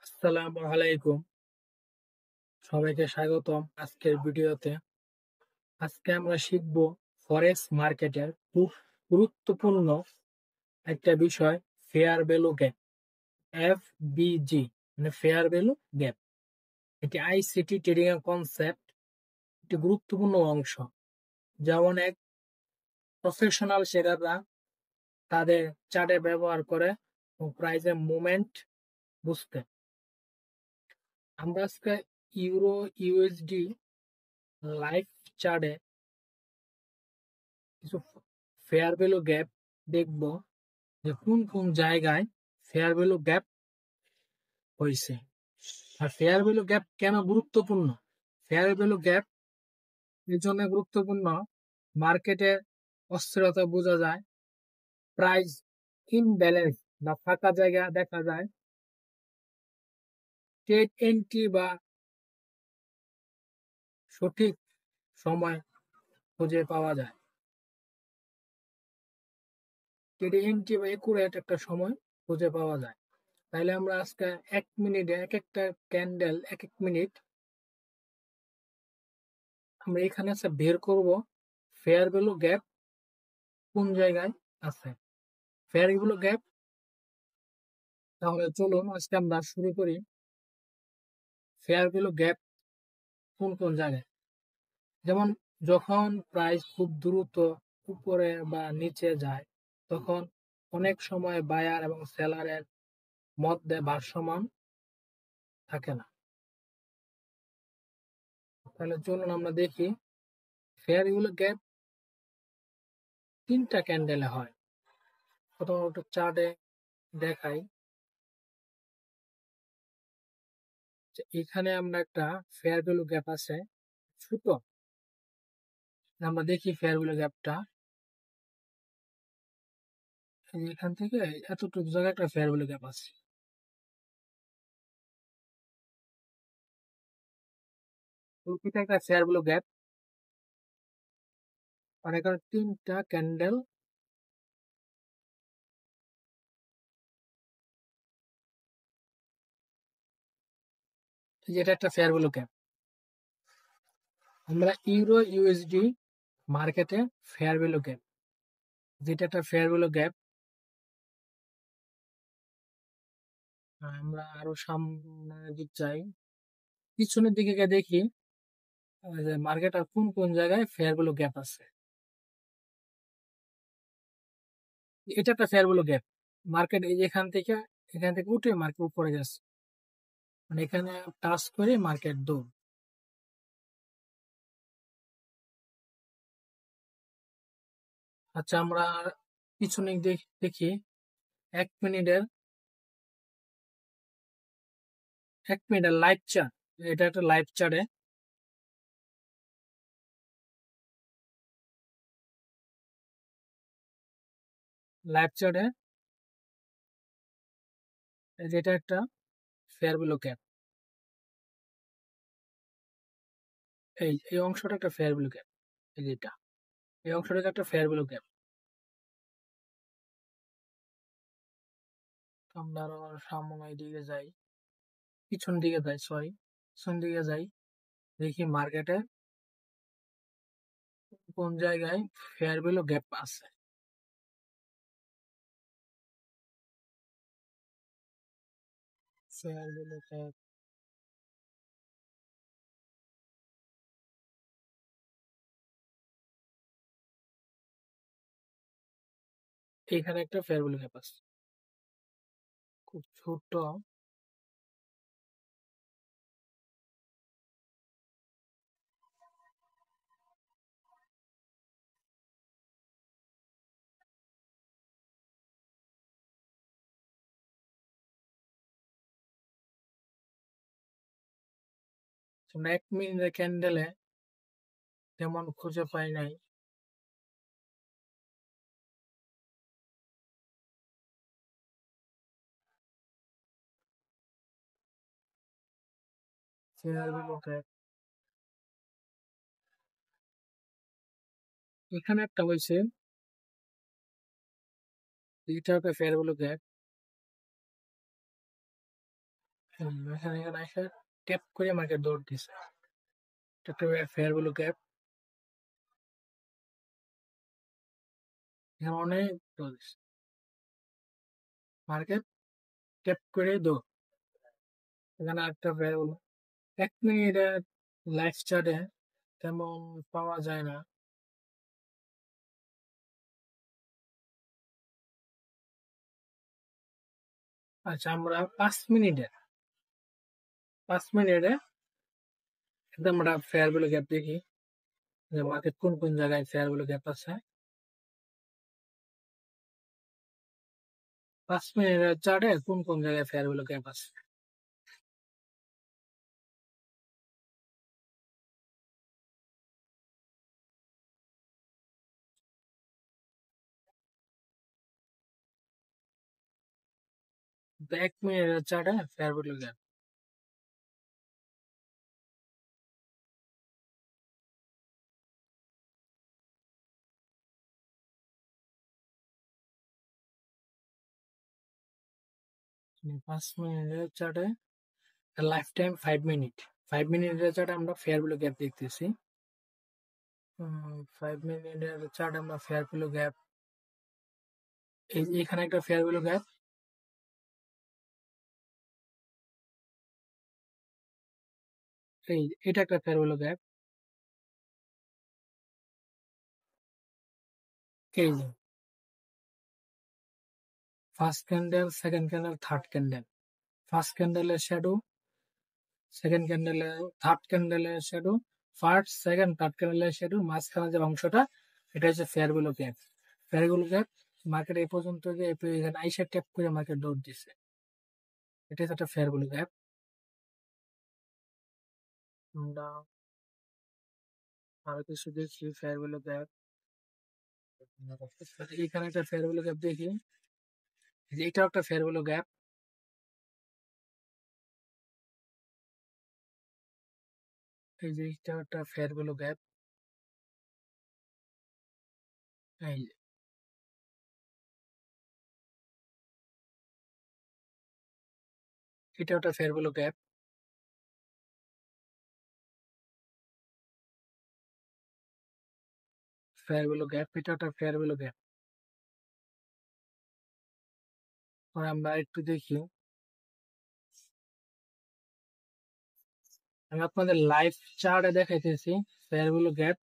আসসালামু আলাইকুম, সবাইকে স্বাগতম আজকের ভিডিওতে। আজকে আমরা শিখব ফরেক্স মার্কেটের খুব গুরুত্বপূর্ণ একটা বিষয়, ফেয়ার ভ্যালু গ্যাপ, এফবিজি, মানে ফেয়ার ভ্যালু গ্যাপ। এটি আইসিটি ট্রেডিং এর কনসেপ্ট, একটি গুরুত্বপূর্ণ অংশ। যেমন এক প্রফেশনাল ট্রেডাররা তাদের চার্টে ব্যবহার করে প্রাইসের মুভমেন্ট বুঝতে। আমরা আজকে ইউরো ইউএসডি লাইভ চার্টে কিছু ফেয়ার ভ্যালু গ্যাপ দেখব, যে কোন কোন জায়গায় ফেয়ার ভ্যালু গ্যাপ হয়েছে। আর ফেয়ার ভ্যালু গ্যাপ কেন গুরুত্বপূর্ণ? ফেয়ার ভ্যালু গ্যাপ এর জন্য গুরুত্বপূর্ণ, মার্কেটে অস্থিরতা বোঝা যায়, প্রাইস ইমব্যালেন্স বা ফাঁকা জায়গা দেখা যায়, ট্রেড এন্ট্রি বা সঠিক সময় খুঁজে পাওয়া যায়, ট্রেড এন্ট্রি বা একুরেট একটা সময় খুঁজে পাওয়া যায়। তাহলে আমরা আজকে 1 মিনিটে এক একটা ক্যান্ডেল, এক এক মিনিট আমরা এখানে বের করব ফেয়ার ভ্যালু গ্যাপ কোন জায়গায় আছে। ফেয়ার ভ্যালু গ্যাপ, তাহলে চলুন আজকে আমরা শুরু করি। ফেয়ার ভ্যালু গ্যাপ কোন কোন জায়গায়? যেমন যখন প্রাইস খুব দ্রুত উপরে বা নিচে যায়, তখন অনেক সময় বায়ার এবং সেলারের মধ্যে ভারসাম্য থাকে না। তাহলে চলুন আমরা দেখি, ফেয়ার ভ্যালু গ্যাপ 3টা ক্যান্ডেলে হয়। প্রথমত চার্টে দেখাই যে এখানে আমরা একটা ফেয়ার ভ্যালু গ্যাপ আছে ছোট। আমরা দেখি ফেয়ার ভ্যালু গ্যাপটা, এখান থেকে এতটুকু জায়গায় একটা ফেয়ার ভ্যালু গ্যাপ আছে। এটা একটা ফেয়ার ভ্যালু গ্যাপ, আর এখানে 3টা ক্যান্ডেল যেটা একটা ফেয়ার ভ্যালু গ্যাপ। আমরা ইউরো ইউএসডি মার্কেটে ফেয়ার ভ্যালু গ্যাপ, যেটা একটা ফেয়ার ভ্যালু গ্যাপ। আমরা আরো সামনের দিক যাই, পিছনের দিকে গিয়ে দেখি যে মার্কেট আর কোন কোন জায়গায় ফেয়ার ভ্যালু গ্যাপ আছে। এটা একটা ফেয়ার ভ্যালু গ্যাপ, মার্কেট এই যে এখান থেকে উঠে মার্কেট উপরে গেছে, মানে এখানে টাচ করে মার্কেট দৌড়। আচ্ছা, আমরা পিছনে দেখি 1 মিনিটের 1 মিনিটের লাইভ চার্ট। এটা একটা লাইভ চার্টে লাইভ চার্টে যেটা একটা ফেয়ার ভ্যালু গ্যাপ। এই অংশটা একটা ফেয়ার ভ্যালু গ্যাপ, এই যেটা এই অংশটা একটা ফেয়ার ভ্যালু গ্যাপ। আমরা আরো সামনের দিকে যাই, পিছন দিকে যাই, সরি, পিছন দিকে যাই, দেখি মার্কেটে কোন জায়গায় ফেয়ার ভ্যালু গ্যাপ আছে। ফেয়ার ভ্যালু গ্যাপ, এখানে একটা ফেয়ার ভ্যালু গ্যাপ আছে, খুব ছোট। আমরা 1 মিনিটের ক্যান্ডেলে তেমন খুঁজে পাই নাই। ফেয়ার ভ্যালু গ্যাপ এখানে একটা হয়েছে, এটা একটা ফেয়ার ভ্যালু গ্যাপ। এখানে এখানে এসে ট্যাপ করে আমাকে দৌড় দিছে। এটা একটা ফেয়ার ভ্যালু গ্যাপ। এখানে অনেক দৌড় দিছে। মার্কেট ট্যাপ করে দৌড়। এখানে একটা ফেয়ার ভ্যালু 1 মিনিটের লাইভ চার্টে তেমন পাওয়া যায় না। আচ্ছা, আমরা 5 মিনিটে একদম আমরা ফেয়ার ভ্যালু গ্যাপ দেখি যে মার্কেট কোন কোন জায়গায় ফেয়ার ভ্যালু গ্যাপ আছে। 5 মিনিটের চার্টে কোন কোন জায়গায় ফেয়ার ভ্যালু গ্যাপ আছে। তো 1 মিনিটের চার্টে ফেয়ার ভ্যালু গ্যাপ। 5 মিনিটের চার্টে লাইফ টাইম 5 মিনিট। 5 মিনিটের চার্টে আমরা ফেয়ার ভ্যালু গ্যাপ দেখতেছি। 5 মিনিটের চার্টে আমরা ফেয়ার ভ্যালু গ্যাপ, এখানে একটা ফেয়ার ভ্যালু গ্যাপ, এটা একটা ফেয়ার ভ্যালু গ্যাপ। এই যে first candle, second candle, third candle. First ক্যান্ডেলের শ্যাডো, সেকেন্ড ক্যান্ডেলের, থার্ড ক্যান্ডেলের শ্যাডো, ফার্স্ট সেকেন্ড থার্ড ক্যান্ডেলের শ্যাডো, মাঝখানে যে অংশটা এটা হচ্ছে fair value gap. Fair value gap market এই পর্যন্ত যে এখানে আইসা ট্যাপ করে মার্কেট দৌড় দিচ্ছে, এটা হচ্ছে একটা ফেয়ার ভ্যালু গ্যাপ। আমরা আরো কিছু দেখি ফেয়ার ভ্যালু গ্যাপ। এখানে একটা ফেয়ার ভ্যালু গ্যাপ দেখি, এটাও একটা ফেয়ার ভ্যালু গ্যাপ। এই যে এটা একটা ফেয়ার ভ্যালু গ্যাপ। এই যে এটা একটা fair value gap. Fair value gap, এটা একটা ফেয়ার ভ্যালু গ্যাপ। আমরা একটু দেখি, আমি আপনাদের লাইভ চার্টে দেখাইতেছি ফেয়ার ভ্যালু গ্যাপ।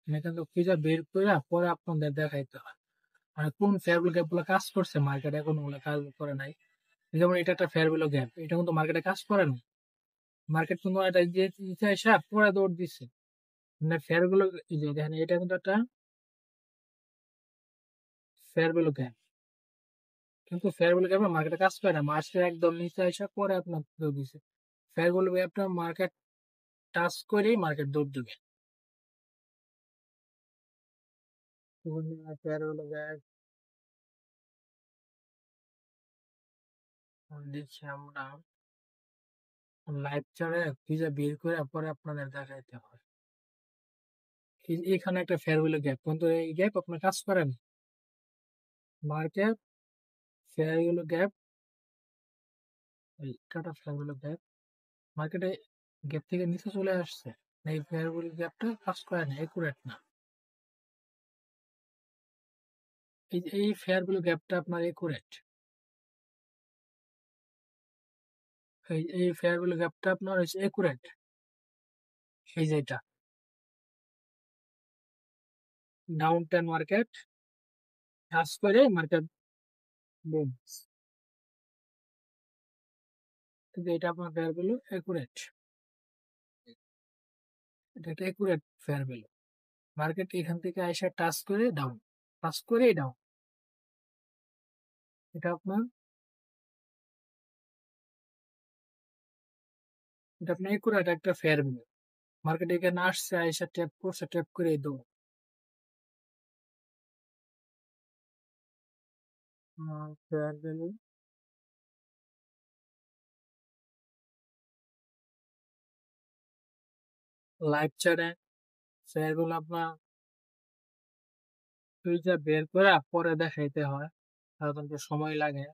এখান থেকে খুঁজে বের করে পরে আপনাদের দেখাইতে হয় মানে কোন ফেয়ার ভ্যালু গ্যাপ গুলো কাজ করছে মার্কেটে, এখন ওগুলো কাজ করে নাই। যেমন এটা একটা ফেয়ার ভ্যালু গ্যাপ, এটা কিন্তু মার্কেটে কাজ করে না। মার্কেট কিন্তু এটা যে এসে পরে দৌড় দিচ্ছে। মানে ফেয়ার ভ্যালু, এই যে দেখেন এটা কিন্তু একটা ফেয়ার ভ্যালু গ্যাপ, কিন্তু ফেয়ার ভ্যালু গ্যাপ মার্কেটে কাজ করে না, মার্কেট একদম নিচে এসে পরে আপনার দৌড় দিচ্ছে। ফেয়ার ভ্যালু গ্যাপটা মার্কেট টাচ করেই মার্কেট দৌড় দিবে। ফেয়ার ভ্যালু গ্যাপ দেখছি আমরা লাইভ চার্টে খুঁজে বের করে পরে আপনাদের দেখাইতে হয়। এখানে একটা ফেয়ার ভ্যালু গ্যাপ, কিন্তু এই গ্যাপ আপনার কাজ করেন। মার্কেট ফেয়ার ভ্যালু গ্যাপ, এটা একটা ফেয়ার ভ্যালু গ্যাপ, মার্কেটে গ্যাপ থেকে নিচে চলে আসছে। এই ফেয়ার ভ্যালু গ্যাপটা কাজ করে না, একুরেট না। এই ফেয়ার ভ্যালু গ্যাপটা আপনার একুরেট। এই ফেয়ার ভ্যালু গ্যাপটা আপনার হচ্ছে একুরেট। এই যে এটা ডাউন টেন মার্কেট কাজ করে মার্কেট বুম, কিন্তু এটা আপনার ফেয়ার ভ্যালু একুরেট। এটা একটা একুরেট ফেয়ার ভ্যালু। মার্কেট এখান থেকে আইসা টাচ করে ডাউন, টাচ করে ডাউন, এটা আপনার, এটা আপনার একুরেট একটা ফেয়ার ভ্যালু। মার্কেট এখানে আসছে আইসা ট্যাপ করছে, ট্যাপ করে দাও। ফেয়ার ভ্যালু লাইভ চার্টে ফেয়ার ভ্যালু আপনার সুইচটা বের করে পরে দেখাইতে হয়, কারণ তো সময় লাগে।